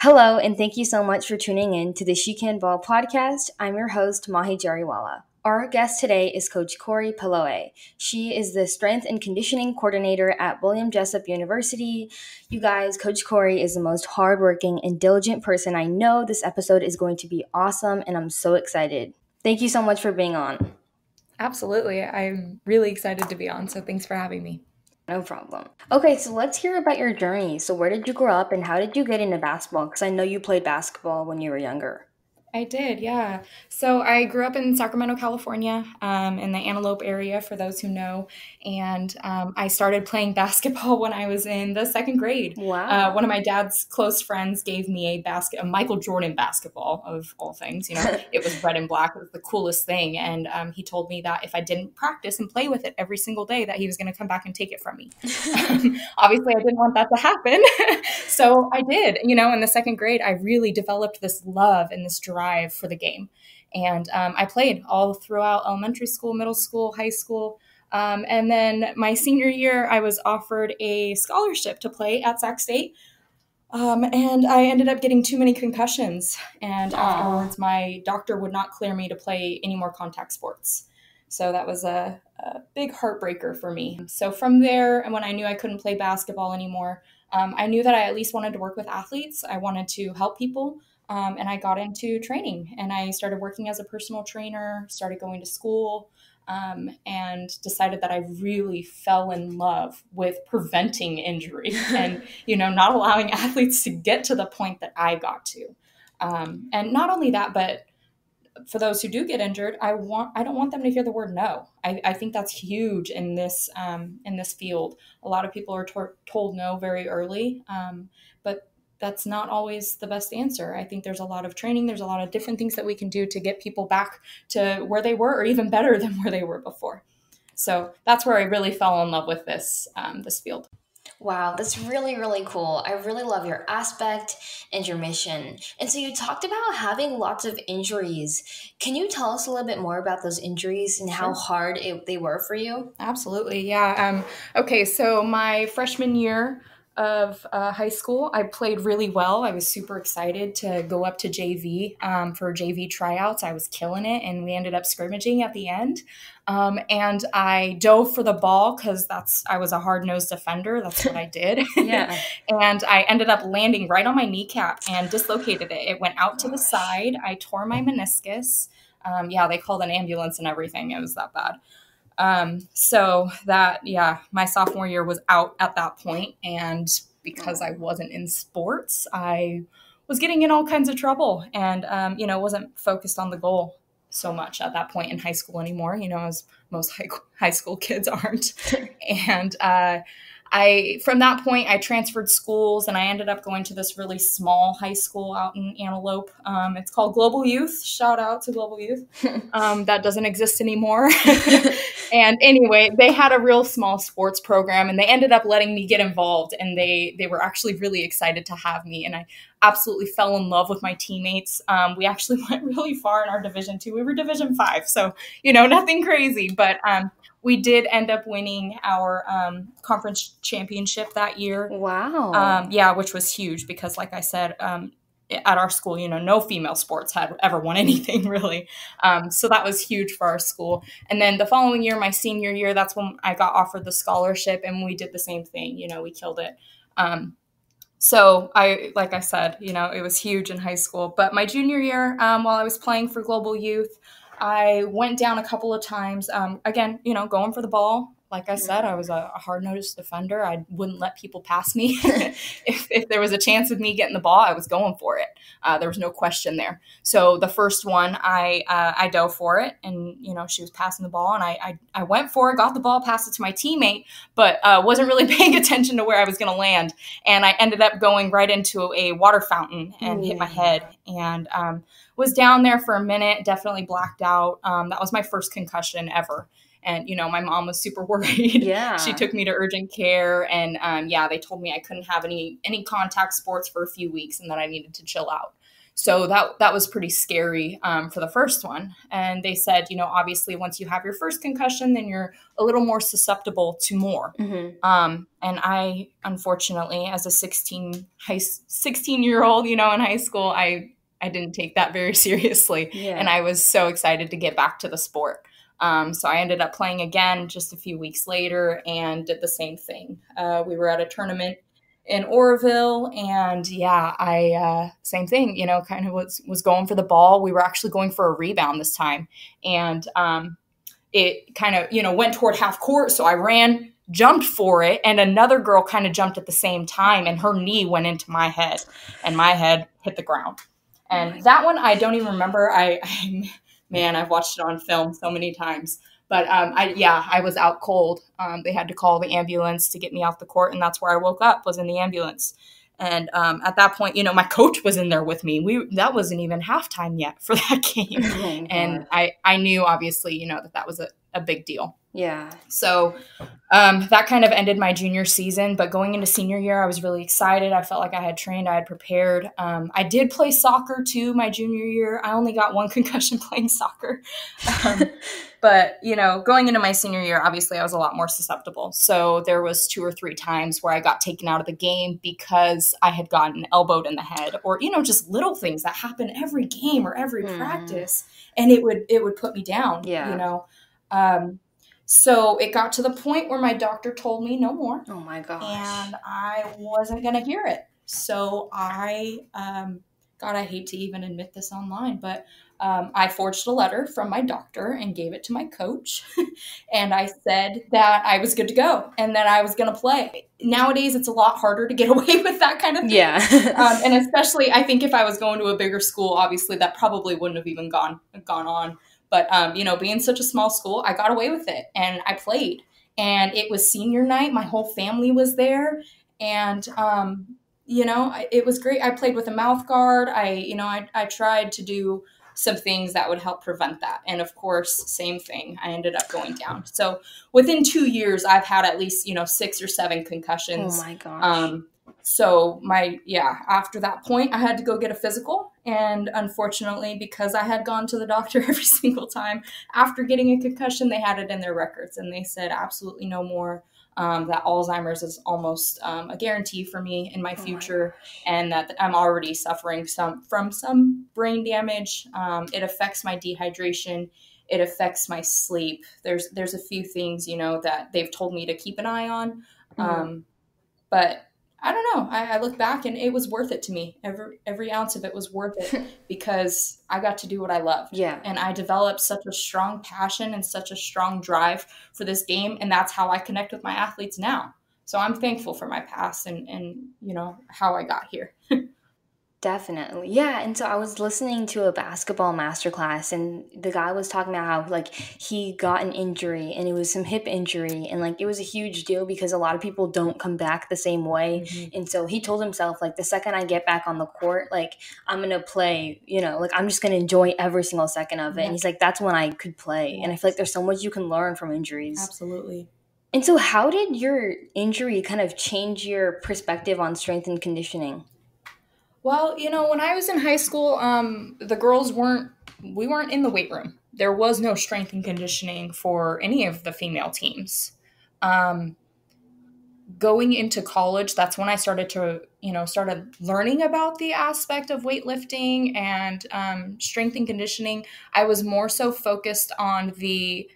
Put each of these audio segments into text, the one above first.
Hello, and thank you so much for tuning in to the She Can Ball podcast. I'm your host, Mahi Jariwala. Our guest today is Coach Kori Peloeé. She is the strength and conditioning coordinator at William Jessup University. You guys, Coach Kori is the most hardworking and diligent person I know. This episode is going to be awesome, and I'm so excited. Thank you so much for being on. Absolutely. I'm really excited to be on, so thanks for having me. No problem. Okay, so let's hear about your journey. So where did you grow up and how did you get into basketball? Because I know you played basketball when you were younger. I did, yeah. So I grew up in Sacramento, California, in the Antelope area, for those who know. And I started playing basketball when I was in the second grade. Wow. One of my dad's close friends gave me a Michael Jordan basketball, of all things. You know, it was red and black. It was the coolest thing. And he told me that if I didn't practice and play with it every single day, that he was going to come back and take it from me. Obviously, I didn't want that to happen. So I did. You know, in the second grade, I really developed this love and this drive for the game. And I played all throughout elementary school, middle school, high school. And then my senior year, I was offered a scholarship to play at Sac State. And I ended up getting too many concussions. And afterwards, my doctor would not clear me to play any more contact sports. So that was a big heartbreaker for me. So from there, and when I knew I couldn't play basketball anymore, I knew that I at least wanted to work with athletes. I wanted to help people. And I got into training and I started working as a personal trainer, started going to school, and decided that I really fell in love with preventing injury and, you know, not allowing athletes to get to the point that I got to. And not only that, but for those who do get injured, I don't want them to hear the word no. I think that's huge in this field. A lot of people are told no very early, but that's not always the best answer. I think there's a lot of training. There's a lot of different things that we can do to get people back to where they were, or even better than where they were before. So that's where I really fell in love with this field. Wow, that's really, really cool. I really love your aspect and your mission. And so you talked about having lots of injuries. Can you tell us a little bit more about those injuries and how hard they were for you? Absolutely, yeah. Okay, so my freshman year of high school, I played really well. I was super excited to go up to JV for JV tryouts. I was killing it, and we ended up scrimmaging at the end. And I dove for the ball because I was a hard-nosed defender. That's what I did. Yeah. And I ended up landing right on my kneecap and dislocated it. It went out to the side. I tore my meniscus. Yeah, they called an ambulance and everything. It was that bad. So that, yeah, my sophomore year was out at that point. And because I wasn't in sports, I was getting in all kinds of trouble and, wasn't focused on the goal so much at that point in high school anymore, as most high school kids aren't. And, from that point, I transferred schools and I ended up going to this really small high school out in Antelope. It's called Global Youth. Shout out to Global Youth. That doesn't exist anymore. And anyway, they had a real small sports program and they ended up letting me get involved, and they were actually really excited to have me. And I absolutely fell in love with my teammates. We actually went really far in our Division II. We were Division V, so, nothing crazy, but we did end up winning our conference championship that year. Wow. Yeah, which was huge because, like I said, at our school, no female sports had ever won anything really. So that was huge for our school. And then the following year, my senior year, that's when I got offered the scholarship, and we did the same thing. We killed it. So like I said, it was huge in high school. But my junior year, while I was playing for Global Youth, I went down a couple of times. Again, going for the ball. Like I said, I was a hard-nosed defender. I wouldn't let people pass me. If there was a chance of me getting the ball, I was going for it. There was no question there. So the first one, I dove for it, and she was passing the ball, and I went for it, got the ball, passed it to my teammate, but wasn't really paying attention to where I was going to land, and I ended up going right into a water fountain and hit my head, and was down there for a minute. Definitely blacked out. That was my first concussion ever. And, my mom was super worried. Yeah. She took me to urgent care, and they told me I couldn't have any contact sports for a few weeks and that I needed to chill out. So that was pretty scary for the first one. And they said, obviously once you have your first concussion, then you're a little more susceptible to more. Mm-hmm. And I, unfortunately, as a 16-year-old, in high school, I didn't take that very seriously. Yeah. And I was so excited to get back to the sport. So I ended up playing again just a few weeks later and did the same thing. We were at a tournament in Oroville, and same thing, kind of was going for the ball. We were actually going for a rebound this time, and it kind of, went toward half court. So I ran, jumped for it, and another girl kind of jumped at the same time, and her knee went into my head, and my head hit the ground. And that one, I don't even remember. Man, I've watched it on film so many times. But I was out cold. They had to call the ambulance to get me off the court, and that's where I woke up, was in the ambulance. And at that point, my coach was in there with me. That wasn't even halftime yet for that game. Oh, and I knew, obviously, that was a big deal. Yeah. So that kind of ended my junior season. But going into senior year, I was really excited. I felt like I had trained. I had prepared. I did play soccer, too, my junior year. I only got one concussion playing soccer. But, going into my senior year, obviously, I was a lot more susceptible. So there was 2 or 3 times where I got taken out of the game because I had gotten elbowed in the head, or, just little things that happen every game or every practice. And it would put me down, So it got to the point where my doctor told me no more. Oh my gosh. And I wasn't going to hear it. So I hate to even admit this online, but I forged a letter from my doctor and gave it to my coach. And I said that I was good to go and that I was going to play. Nowadays, it's a lot harder to get away with that kind of thing. Yeah. And especially, I think if I was going to a bigger school, obviously that probably wouldn't have even gone on. But, being such a small school, I got away with it and I played. And it was senior night. My whole family was there. And, it was great. I played with a mouth guard. I tried to do some things that would help prevent that. And of course, same thing. I ended up going down. So within 2 years, I've had at least, 6 or 7 concussions. Oh my gosh. So after that point, I had to go get a physical. And unfortunately, because I had gone to the doctor every single time after getting a concussion, they had it in their records. And they said absolutely no more, that Alzheimer's is almost a guarantee for me in my future. And that I'm already suffering from some brain damage. It affects my dehydration. It affects my sleep. There's a few things, that they've told me to keep an eye on. But I don't know. I look back and it was worth it to me. Every ounce of it was worth it because I got to do what I loved. Yeah. And I developed such a strong passion and such a strong drive for this game. And that's how I connect with my athletes now. So I'm thankful for my past and how I got here. Definitely. Yeah. And so I was listening to a basketball masterclass and the guy was talking about how he got an injury and it was some hip injury and it was a huge deal because a lot of people don't come back the same way. Mm-hmm. And so he told himself the second I get back on the court, I'm going to play, I'm just going to enjoy every single second of it. Yeah. And he's that's when I could play. Yes. And I feel there's so much you can learn from injuries. Absolutely. And so how did your injury kind of change your perspective on strength and conditioning? Well, when I was in high school, the girls we weren't in the weight room. There was no strength and conditioning for any of the female teams. Going into college, that's when I started learning about the aspect of weightlifting and strength and conditioning. I was more so focused on the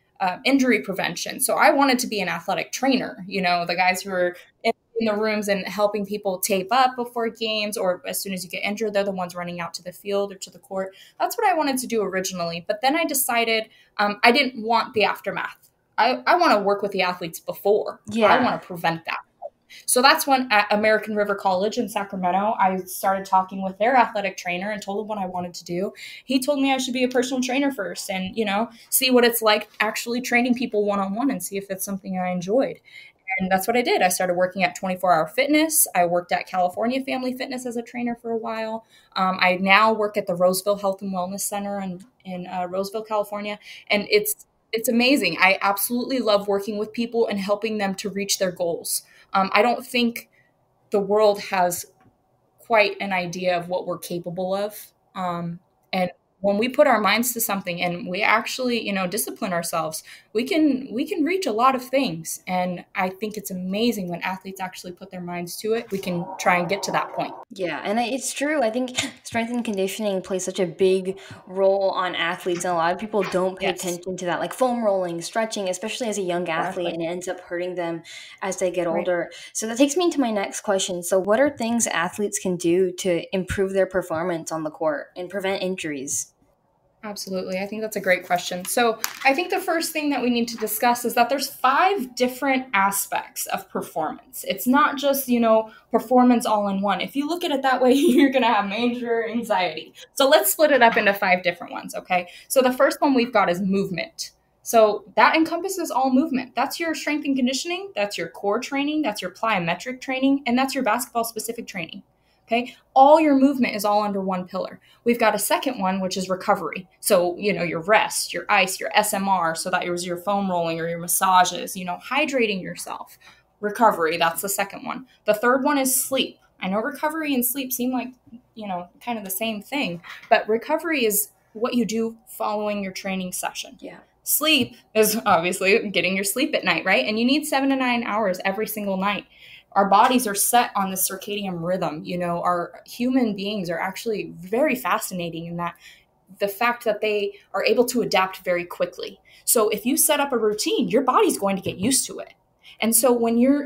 injury prevention. So I wanted to be an athletic trainer, the guys who were in the rooms and helping people tape up before games, or as soon as you get injured, they're the ones running out to the field or to the court. That's what I wanted to do originally. But then I decided I didn't want the aftermath. I want to work with the athletes before. Yeah. I want to prevent that. So that's when at American River College in Sacramento, I started talking with their athletic trainer and told him what I wanted to do. He told me I should be a personal trainer first and, see what it's like actually training people one-on-one and see if it's something I enjoyed. And that's what I did. I started working at 24 Hour Fitness. I worked at California Family Fitness as a trainer for a while. I now work at the Roseville Health and Wellness Center in Roseville, California. And it's amazing. I absolutely love working with people and helping them to reach their goals. I don't think the world has quite an idea of what we're capable of. And when we put our minds to something and we actually, discipline ourselves, we can reach a lot of things. And I think it's amazing when athletes actually put their minds to it. We can try and get to that point. Yeah, and it's true. I think strength and conditioning plays such a big role on athletes, and a lot of people don't pay Yes, attention to that, like foam rolling, stretching, especially as a young athlete, exactly. and it ends up hurting them as they get Right. older. So that takes me into my next question. So, what are things athletes can do to improve their performance on the court and prevent injuries? Absolutely. I think that's a great question. So, I think the first thing that we need to discuss is that there's 5 different aspects of performance. It's not just, performance all in one. If you look at it that way, you're going to have major anxiety. So, let's split it up into 5 different ones, okay? So, the first one we've got is movement. So, that encompasses all movement. That's your strength and conditioning, that's your core training, that's your plyometric training, and that's your basketball specific training. Okay, all your movement is all under one pillar. We've got a second one, which is recovery. So, your rest, your ice, your SMR, so that was your foam rolling or your massages, hydrating yourself. Recovery, that's the second one. The third one is sleep. I know recovery and sleep seem like, kind of the same thing, but recovery is what you do following your training session. Yeah. Sleep is obviously getting your sleep at night, right? And you need 7 to 9 hours every single night. Our bodies are set on the circadian rhythm. Our human beings are actually very fascinating in that the fact that they are able to adapt very quickly. So if you set up a routine, your body's going to get used to it. And so when you're,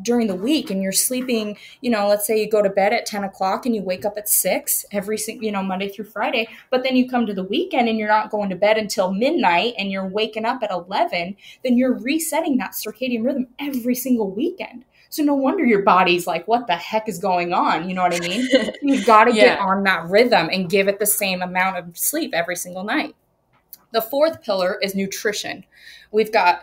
during the week and you're sleeping, let's say you go to bed at 10 o'clock and you wake up at 6 every, Monday through Friday, but then you come to the weekend and you're not going to bed until midnight and you're waking up at 11, then you're resetting that circadian rhythm every single weekend. So no wonder your body's like, what the heck is going on? You know what I mean? You've got to get Yeah. on that rhythm and give it the same amount of sleep every single night. The fourth pillar is nutrition. We've got,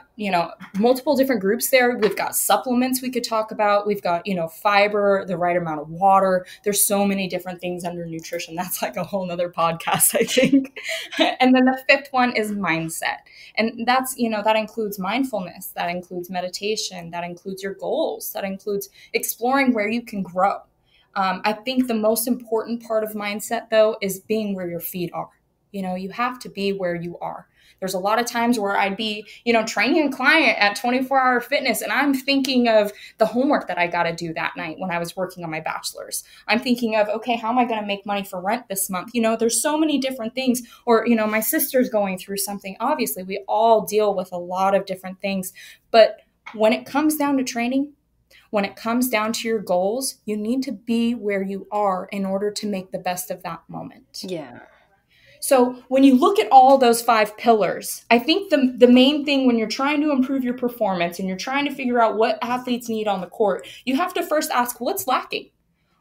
multiple different groups there. We've got supplements we could talk about. We've got, fiber, the right amount of water. There's so many different things under nutrition. That's like a whole nother podcast, I think. And then the fifth one is mindset. And that's, that includes mindfulness. That includes meditation. That includes your goals. That includes exploring where you can grow. I think the most important part of mindset, though, is being where your feet are. You have to be where you are. There's a lot of times where I'd be, training a client at 24-hour fitness, and I'm thinking of the homework that I got to do that night when I was working on my bachelor's. I'm thinking of, okay, how am I going to make money for rent this month? There's so many different things. Or, my sister's going through something. Obviously, we all deal with a lot of different things. But when it comes down to training, when it comes down to your goals, you need to be where you are in order to make the best of that moment. Yeah. So when you look at all those 5 pillars, I think the main thing when you're trying to improve your performance and you're trying to figure out what athletes need on the court, you have to first ask what's lacking.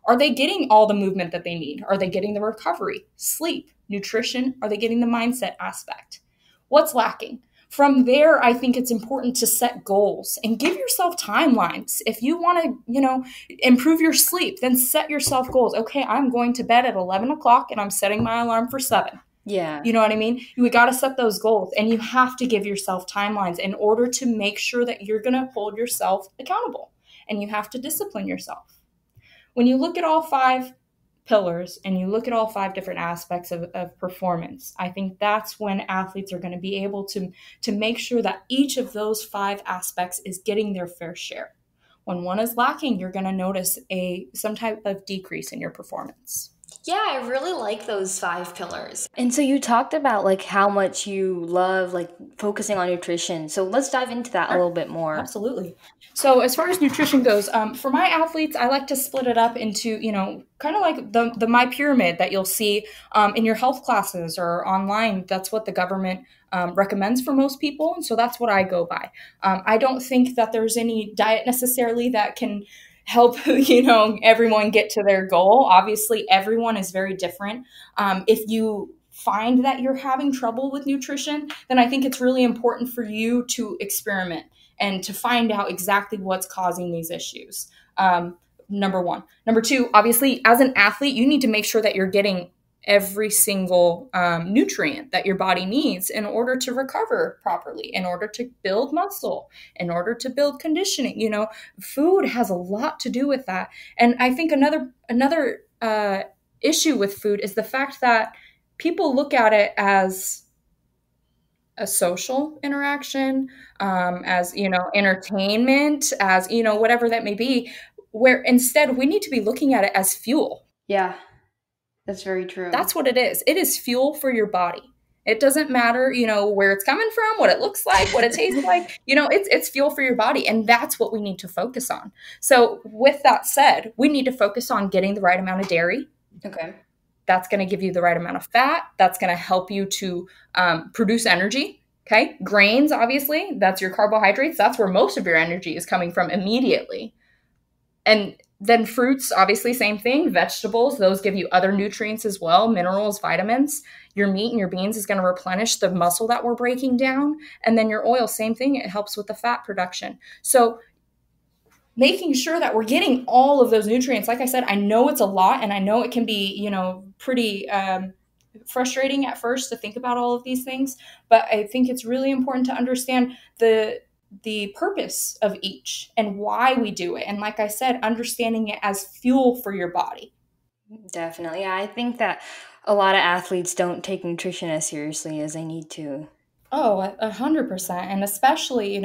Are they getting all the movement that they need? Are they getting the recovery, sleep, nutrition? Are they getting the mindset aspect? What's lacking? From there, I think it's important to set goals and give yourself timelines. If you want to, improve your sleep, then set yourself goals. Okay, I'm going to bed at 11 o'clock and I'm setting my alarm for 7. Yeah. You know what I mean? We got to set those goals, and you have to give yourself timelines in order to make sure that you're going to hold yourself accountable, and you have to discipline yourself. When you look at all 5 pillars and you look at all 5 different aspects of performance, I think that's when athletes are going to be able to make sure that each of those 5 aspects is getting their fair share. When one is lacking, you're going to notice some type of decrease in your performance. Yeah, I really like those 5 pillars. And so you talked about like how much you love like focusing on nutrition. So let's dive into that a little bit more. Absolutely. So as far as nutrition goes, for my athletes, I like to split it up into, kind of like the My Pyramid that you'll see in your health classes or online. That's what the government recommends for most people. And so that's what I go by. I don't think that there's any diet necessarily that can help, everyone get to their goal. Obviously, everyone is very different. If you find that you're having trouble with nutrition, then I think it's really important for you to experiment and to find out exactly what's causing these issues. Number one. Number two, obviously, as an athlete, you need to make sure that you're getting every single nutrient that your body needs in order to recover properly, in order to build muscle, in order to build conditioning. Food has a lot to do with that. And I think another issue with food is the fact that people look at it as a social interaction, as, entertainment, as, whatever that may be, where instead we need to be looking at it as fuel. Yeah, that's very true. That's what it is. It is fuel for your body. It doesn't matter, where it's coming from, what it looks like, what it tastes like, it's fuel for your body. And that's what we need to focus on. So with that said, we need to focus on getting the right amount of dairy. Okay. That's going to give you the right amount of fat. That's going to help you to produce energy. Okay. Grains, obviously, that's your carbohydrates. That's where most of your energy is coming from immediately. And then fruits, obviously, same thing. Vegetables, those give you other nutrients as well, minerals, vitamins. Your meat and your beans is going to replenish the muscle that we're breaking down. And then your oil, same thing. It helps with the fat production. So making sure that we're getting all of those nutrients. Like I said, I know it's a lot, and I know it can be, pretty frustrating at first to think about all of these things. But I think it's really important to understand the purpose of each and why we do it. And like I said, understanding it as fuel for your body. Definitely. Yeah, I think that a lot of athletes don't take nutrition as seriously as they need to. Oh, 100%. And especially,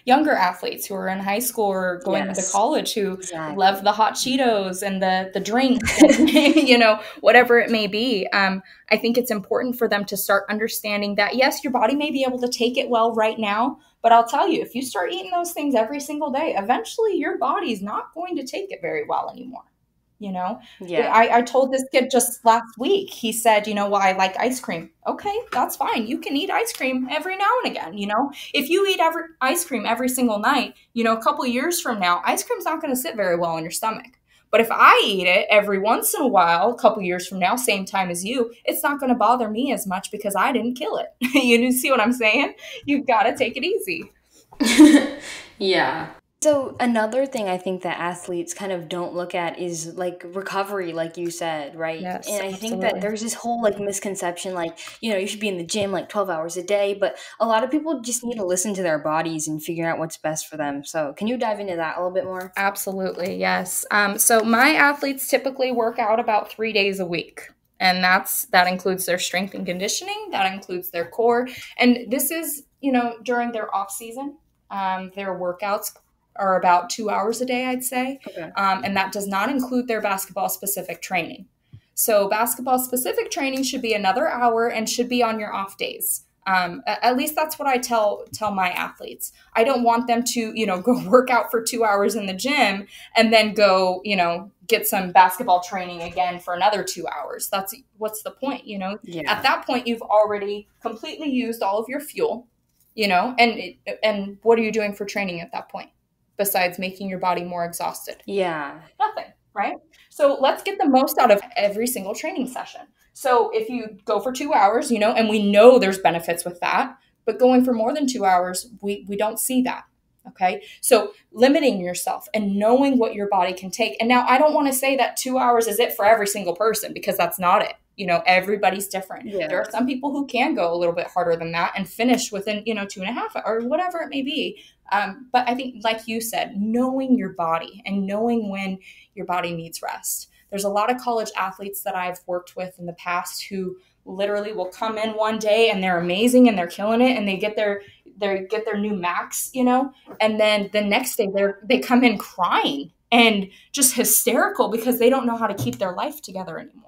younger athletes who are in high school or going to college who love the hot Cheetos and the drinks, and, whatever it may be. I think it's important for them to start understanding that, yes, your body may be able to take it well right now, but I'll tell you, if you start eating those things every single day, eventually your body's not going to take it very well anymore. Yeah. I told this kid just last week, he said, well, I like ice cream. Okay, that's fine. You can eat ice cream every now and again. If you eat ice cream every single night, a couple years from now, ice cream's not going to sit very well in your stomach. But if I eat it every once in a while, a couple years from now, same time as you, it's not going to bother me as much because I didn't kill it. You see what I'm saying? You've got to take it easy. Yeah. So another thing I think that athletes kind of don't look at is like recovery, like you said, right? Yes, and I think that there's this whole like misconception, like, you should be in the gym like 12 hours a day, but a lot of people just need to listen to their bodies and figure out what's best for them. So can you dive into that a little bit more? Absolutely, yes. So my athletes typically work out about 3 days a week. And that includes their strength and conditioning, that includes their core. And this is, during their off season, their workouts are about 2 hours a day, I'd say. Okay. And that does not include their basketball-specific training. So basketball-specific training should be another hour and should be on your off days. At least that's what I tell my athletes. I don't want them to, go work out for 2 hours in the gym and then go, get some basketball training again for another 2 hours. What's the point, Yeah. At that point, you've already completely used all of your fuel, and what are you doing for training at that point? Besides making your body more exhausted? Yeah. Nothing, right? So let's get the most out of every single training session. So if you go for 2 hours, and we know there's benefits with that, but going for more than 2 hours, we don't see that. Okay. So limiting yourself and knowing what your body can take. And now I don't want to say that 2 hours is it for every single person, because that's not it. Everybody's different. Yeah. There are some people who can go a little bit harder than that and finish within, 2.5 or whatever it may be. But I think, like you said, knowing your body and knowing when your body needs rest. There's a lot of college athletes that I've worked with in the past who literally will come in one day and they're amazing and they're killing it and they get their new max, and then the next day they come in crying and just hysterical because they don't know how to keep their life together anymore.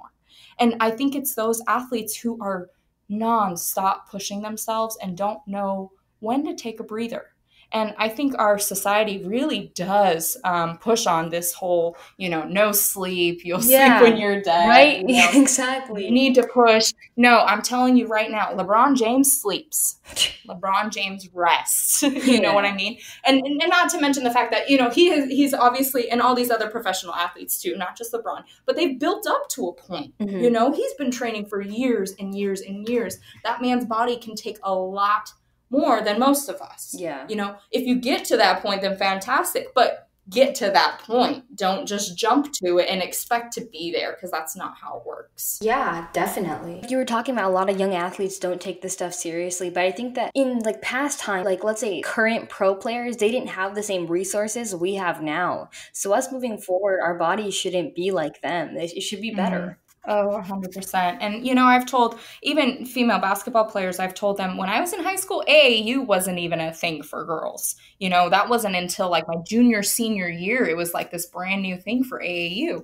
And I think it's those athletes who are nonstop pushing themselves and don't know when to take a breather. And I think our society really does push on this whole, no sleep, you'll sleep when you're dead. Right? Exactly. You need to push. No, I'm telling you right now, LeBron James sleeps. LeBron James rests. You know what I mean? And not to mention the fact that, he's obviously, and all these other professional athletes too, not just LeBron, but they've built up to a point. Mm-hmm. He's been training for years and years and years. That man's body can take a lot more than most of us. Yeah. If you get to that point, then fantastic. But get to that point. Don't just jump to it and expect to be there, because that's not how it works. Yeah, definitely. You were talking about a lot of young athletes don't take this stuff seriously, but I think that in like past time, like let's say current pro players, they didn't have the same resources we have now. So us moving forward, our bodies shouldn't be like them. It should be better. Oh, 100%. And, I've told even female basketball players, I've told them when I was in high school, AAU wasn't even a thing for girls. That wasn't until like my junior, senior year. It was like this brand new thing for AAU.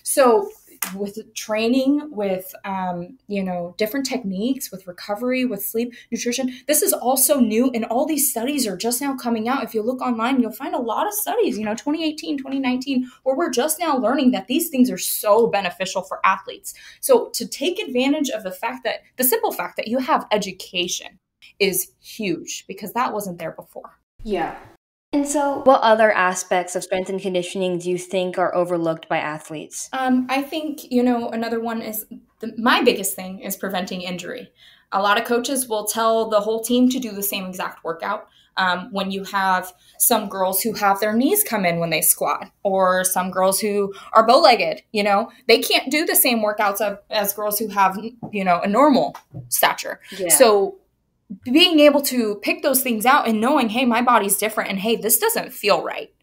So with training, with, different techniques, with recovery, with sleep, nutrition, this is also new. And all these studies are just now coming out. If you look online, you'll find a lot of studies, 2018, 2019, where we're just now learning that these things are so beneficial for athletes. So to take advantage of the simple fact that you have education is huge, because that wasn't there before. Yeah. And so, what other aspects of strength and conditioning do you think are overlooked by athletes? I think, another one is my biggest thing is preventing injury. A lot of coaches will tell the whole team to do the same exact workout. When you have some girls who have their knees come in when they squat, or some girls who are bow-legged, they can't do the same workouts as girls who have, a normal stature. Yeah. So being able to pick those things out and knowing, hey, my body's different, and hey, this doesn't feel right.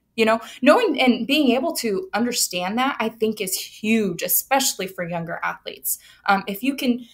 Knowing and being able to understand that, I think, is huge, especially for younger athletes. If you can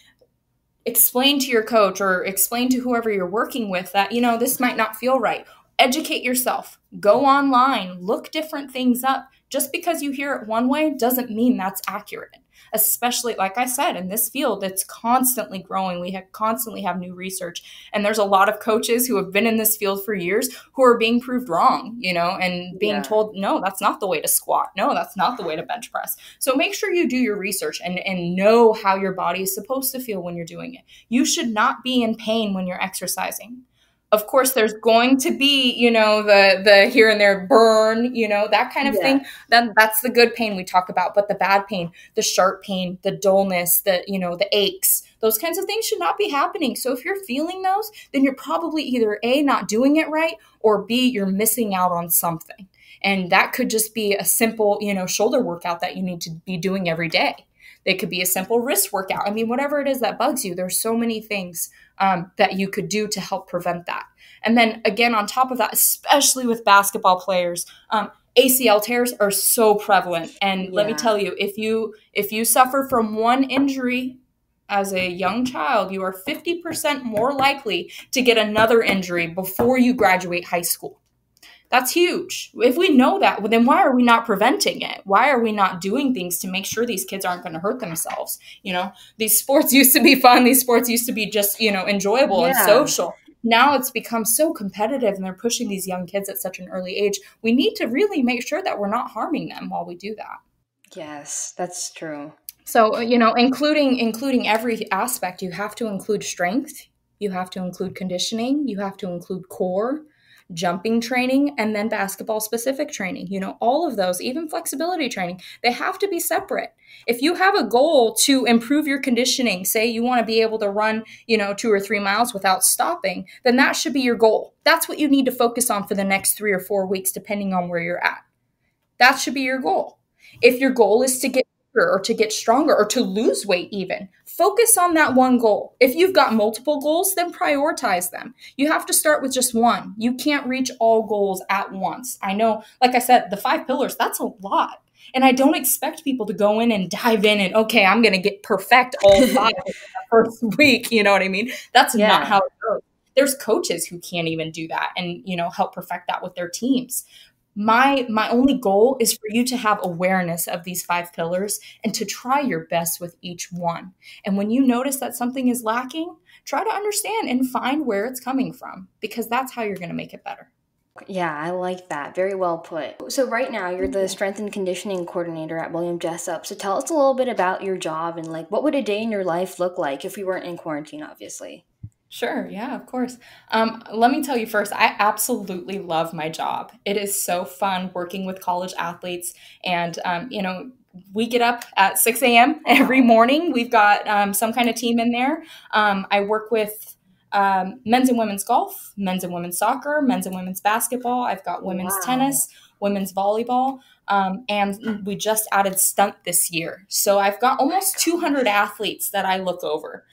explain to your coach or explain to whoever you're working with that, this might not feel right. Educate yourself. Go online. Look different things up. Just because you hear it one way doesn't mean that's accurate. Especially, like I said, in this field, it's constantly growing. We constantly have new research. And there's a lot of coaches who have been in this field for years who are being proved wrong, and being told, no, that's not the way to squat. No, that's not the way to bench press. So make sure you do your research and know how your body is supposed to feel when you're doing it. You should not be in pain when you're exercising. Of course, there's going to be, the here and there burn, that kind of thing. That's the good pain we talk about. But the bad pain, the sharp pain, the dullness, the aches, those kinds of things should not be happening. So if you're feeling those, then you're probably either A, not doing it right, or B, you're missing out on something. And that could just be a simple, shoulder workout that you need to be doing every day. It could be a simple wrist workout. I mean, whatever it is that bugs you, there's so many things that you could do to help prevent that. And then again, on top of that, especially with basketball players, ACL tears are so prevalent. And let me tell you, if you suffer from one injury as a young child, you are 50% more likely to get another injury before you graduate high school. That's huge. If we know that, well, then why are we not preventing it? Why are we not doing things to make sure these kids aren't going to hurt themselves? These sports used to be fun. These sports used to be just, enjoyable and social. Now it's become so competitive, and they're pushing these young kids at such an early age. We need to really make sure that we're not harming them while we do that. Yes, that's true. So, including every aspect, you have to include strength. You have to include conditioning. You have to include core, jumping training, and then basketball specific training. All of those, even flexibility training, they have to be separate. If you have a goal to improve your conditioning, say you want to be able to run, 2 or 3 miles without stopping, then that should be your goal. That's what you need to focus on for the next 3 or 4 weeks, depending on where you're at. That should be your goal. If your goal is to get bigger or to get stronger or to lose weight even, focus on that one goal. If you've got multiple goals, then prioritize them. You have to start with just one. You can't reach all goals at once. I know, like I said, the 5 pillars, that's a lot. And I don't expect people to go in and dive in and, okay, I'm going to get perfect all 5 in the first week. You know what I mean? That's not how it goes. There's coaches who can't even do that and, help perfect that with their teams. My only goal is for you to have awareness of these 5 pillars and to try your best with each one. And when you notice that something is lacking, try to understand and find where it's coming from, because that's how you're going to make it better. Yeah, I like that. Very well put. So right now, you're the strength and conditioning coordinator at William Jessup. So tell us a little bit about your job and what would a day in your life look like if we weren't in quarantine, obviously? Sure. Yeah, of course. Let me tell you first, I absolutely love my job. It is so fun working with college athletes. And, we get up at 6 a.m. every morning. We've got some kind of team in there. I work with men's and women's golf, men's and women's soccer, men's and women's basketball. I've got women's tennis, women's volleyball. And we just added stunt this year. So I've got almost 200 athletes that I look over.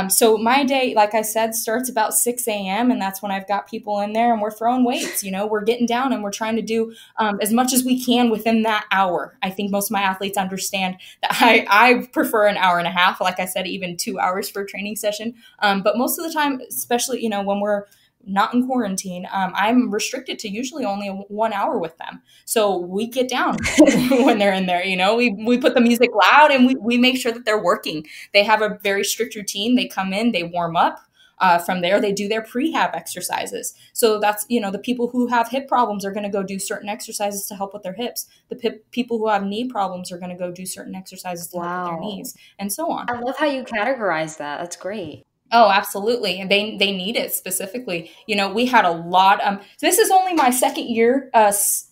So my day, like I said, starts about 6 a.m. and that's when I've got people in there and we're throwing weights. We're getting down and we're trying to do as much as we can within that hour. I think most of my athletes understand that I prefer an hour and a half. Like I said, even 2 hours for a training session. But most of the time, especially, when we're not in quarantine, I'm restricted to usually only 1 hour with them. So we get down when they're in there, we put the music loud and we make sure that they're working. They have a very strict routine. They come in, they warm up. From there, they do their prehab exercises. So that's, the people who have hip problems are going to go do certain exercises to help with their hips. The people who have knee problems are going to go do certain exercises to help with their knees, and so on. I love how you categorize that. That's great. Oh, absolutely. And they need it specifically. We had a lot. This is only my second year as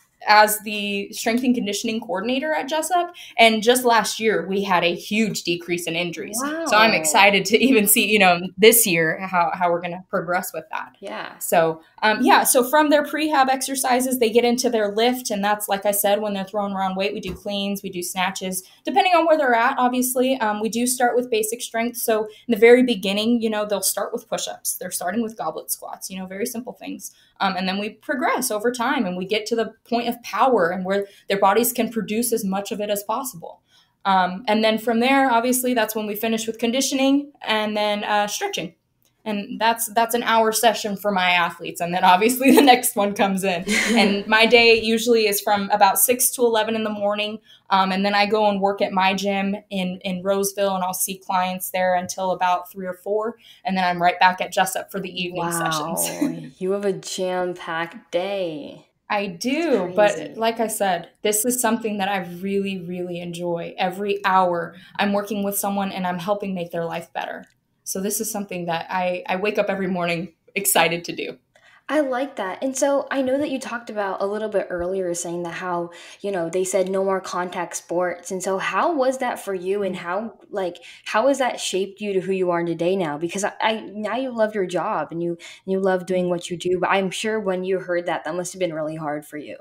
the strength and conditioning coordinator at Jessup. And just last year, we had a huge decrease in injuries. Wow. So I'm excited to even see, this year, how we're going to progress with that. Yeah. So, so from their prehab exercises, they get into their lift. And that's, like I said, when they're throwing around weight, we do cleans, we do snatches, depending on where they're at, obviously. We do start with basic strength. So in the very beginning, they'll start with push-ups. They're starting with goblet squats, very simple things. And then we progress over time and we get to the point of power and where their bodies can produce as much of it as possible. And then from there, obviously, that's when we finish with conditioning and then stretching. And that's an hour session for my athletes. And then obviously the next one comes in. And my day usually is from about 6 to 11 in the morning. And then I go and work at my gym in Roseville, and I'll see clients there until about 3 or 4. And then I'm right back at Jessup for the evening sessions. You have a jam-packed day. I do, but like I said, this is something that I really, really enjoy. Every hour I'm working with someone and I'm helping make their life better. So this is something that I wake up every morning excited to do. I like that. And so I know that you talked about a little bit earlier saying that how, they said no more contact sports. And so how was that for you, and how has that shaped you to who you are today now? Because I now you love your job and you love doing what you do, but I'm sure when you heard that must have been really hard for you.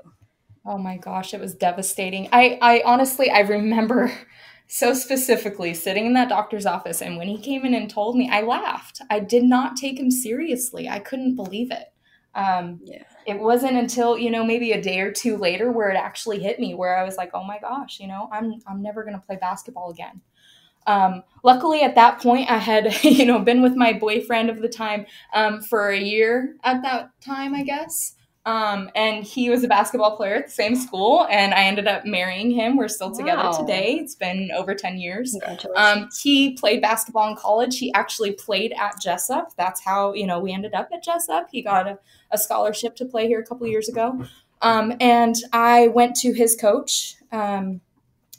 Oh my gosh, it was devastating. I honestly, I remember so specifically sitting in that doctor's office, and when he came in and told me, I laughed. I did not take him seriously. I couldn't believe it. It wasn't until, maybe a day or two later where it actually hit me, where I was like, oh my gosh, I'm never going to play basketball again. Luckily at that point I had, been with my boyfriend of the time, for a year at that time, I guess. And he was a basketball player at the same school, and I ended up marrying him. We're still together today. It's been over 10 years. He played basketball in college. He actually played at Jessup. That's how, we ended up at Jessup. He got a scholarship to play here a couple of years ago. And I went to his coach,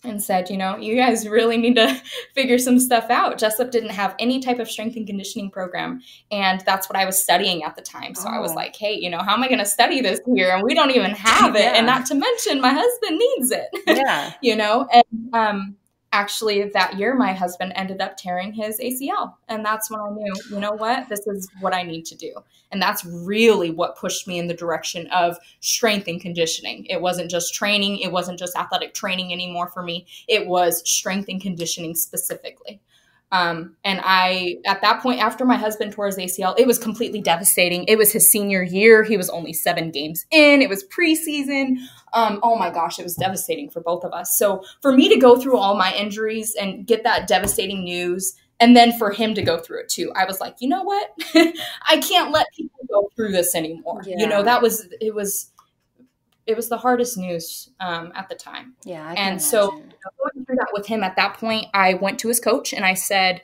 and said, you guys really need to figure some stuff out. Jessup didn't have any type of strength and conditioning program, and that's what I was studying at the time. So I was like, hey, how am I going to study this here? And we don't even have it. And not to mention my husband needs it. And actually that year, my husband ended up tearing his ACL. And that's when I knew, what, this is what I need to do. And that's really what pushed me in the direction of strength and conditioning. It wasn't just training. It wasn't just athletic training anymore for me. It was strength and conditioning specifically. And at that point, after my husband tore his ACL, it was completely devastating. It was his senior year. He was only 7 games in. It was preseason. Oh my gosh, it was devastating for both of us. So for me to go through all my injuries and get that devastating news, and then for him to go through it too, I was like, you know what? I can't let people go through this anymore. It was the hardest news at the time. Yeah, I can and imagine. So going through that with him at that point, I went to his coach and I said,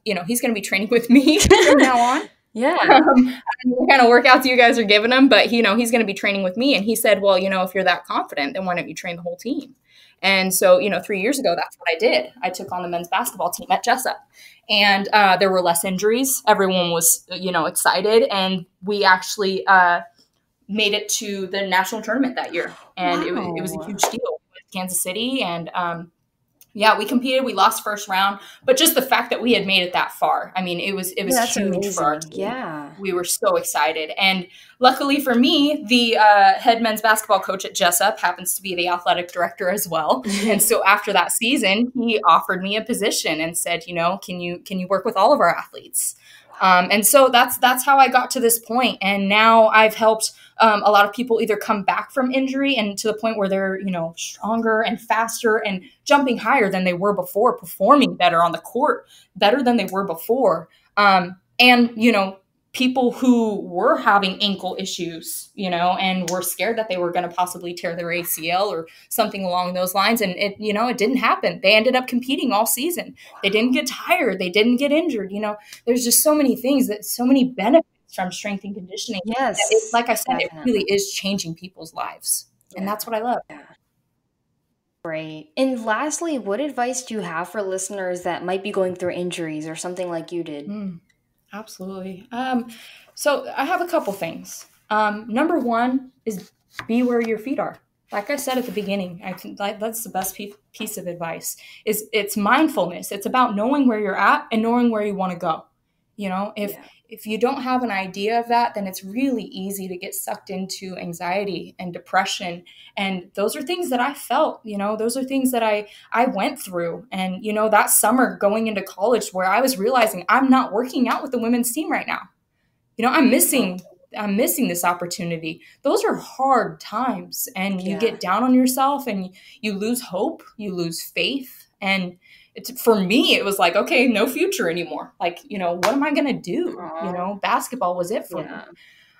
he's going to be training with me from now on. Yeah. What kind of workouts you guys are giving him, but he's going to be training with me. And he said, well, if you're that confident, then why don't you train the whole team? And so, 3 years ago, that's what I did. I took on the men's basketball team at Jessup, and there were less injuries. Everyone was, excited. And we actually made it to the national tournament that year. And it was a huge deal with Kansas City. And Yeah, we competed. We lost first round, but just the fact that we had made it that far, I mean, it was That's huge for our amazing. team. Yeah. We were so excited, and luckily for me, the head men's basketball coach at Jessup happens to be the athletic director as well. And so after that season, he offered me a position and said, can you work with all of our athletes? And so that's how I got to this point. And now I've helped a lot of people either come back from injury and to the point where they're, stronger and faster and jumping higher than they were before, performing better on the court, better than they were before. And, people who were having ankle issues, and were scared that they were going to possibly tear their ACL or something along those lines. And it didn't happen. They ended up competing all season. They didn't get tired. They didn't get injured. There's just so many things, so many benefits from strength and conditioning. Yes. Like I said, definitely. It really is changing people's lives. Yeah. And that's what I love. Yeah. Great. And lastly, what advice do you have for listeners that might be going through injuries or something like you did? Absolutely. So I have a couple things. Number one is be where your feet are. Like I said at the beginning, that's the best piece of advice. It's mindfulness. It's about knowing where you're at and knowing where you want to go. If you don't have an idea of that, then it's really easy to get sucked into anxiety and depression. And those are things that I felt, those are things that I went through. And, that summer going into college where I was realizing I'm not working out with the women's team right now. I'm missing this opportunity. Those are hard times, and you get down on yourself and you lose hope, you lose faith. And for me, it was like, okay, no future anymore. Like, what am I going to do? Basketball was it for me.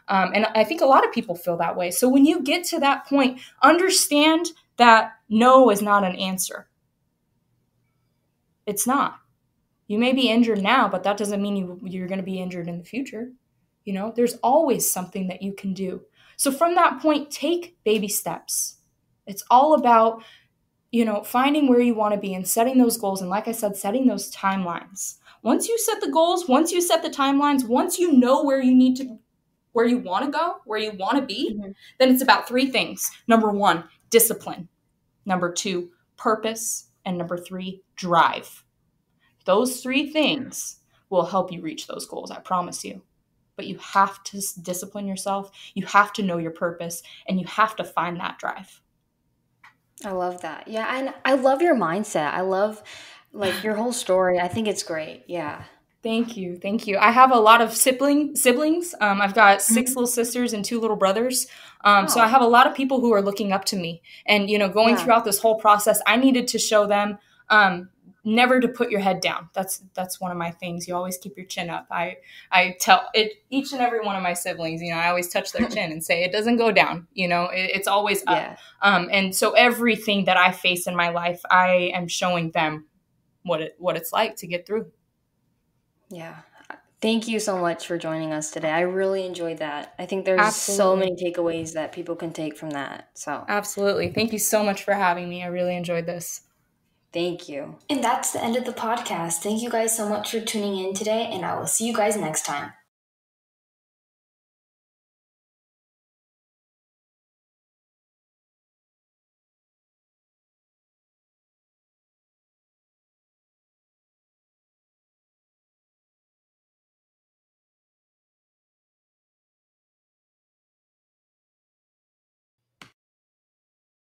And I think a lot of people feel that way. So when you get to that point, understand that no is not an answer. It's not. You may be injured now, but that doesn't mean you're going to be injured in the future. There's always something that you can do. So from that point, take baby steps. It's all about finding where you want to be and setting those goals. And like I said, setting those timelines. Once you set the goals, once you set the timelines, once you know where you want to go, where you want to be, then it's about three things. Number one, discipline. Number two, purpose. And number three, drive. Those three things will help you reach those goals, I promise you. But you have to discipline yourself. You have to know your purpose, and you have to find that drive. I love that. Yeah, and I love your mindset. I love your whole story. I think it's great. Yeah. Thank you. I have a lot of siblings. I've got 6 little sisters and 2 little brothers. So I have a lot of people who are looking up to me. And, going throughout this whole process, I needed to show them never to put your head down. That's one of my things. You always keep your chin up. I tell each and every one of my siblings, I always touch their chin and say, it doesn't go down. It's always up. And so everything that I face in my life, I am showing them what it's like to get through. Yeah. Thank you so much for joining us today. I really enjoyed that. I think there's Absolutely. So many takeaways that people can take from that. So absolutely. Thank you so much for having me. I really enjoyed this. Thank you. And that's the end of the podcast. Thank you guys so much for tuning in today, and I will see you guys next time.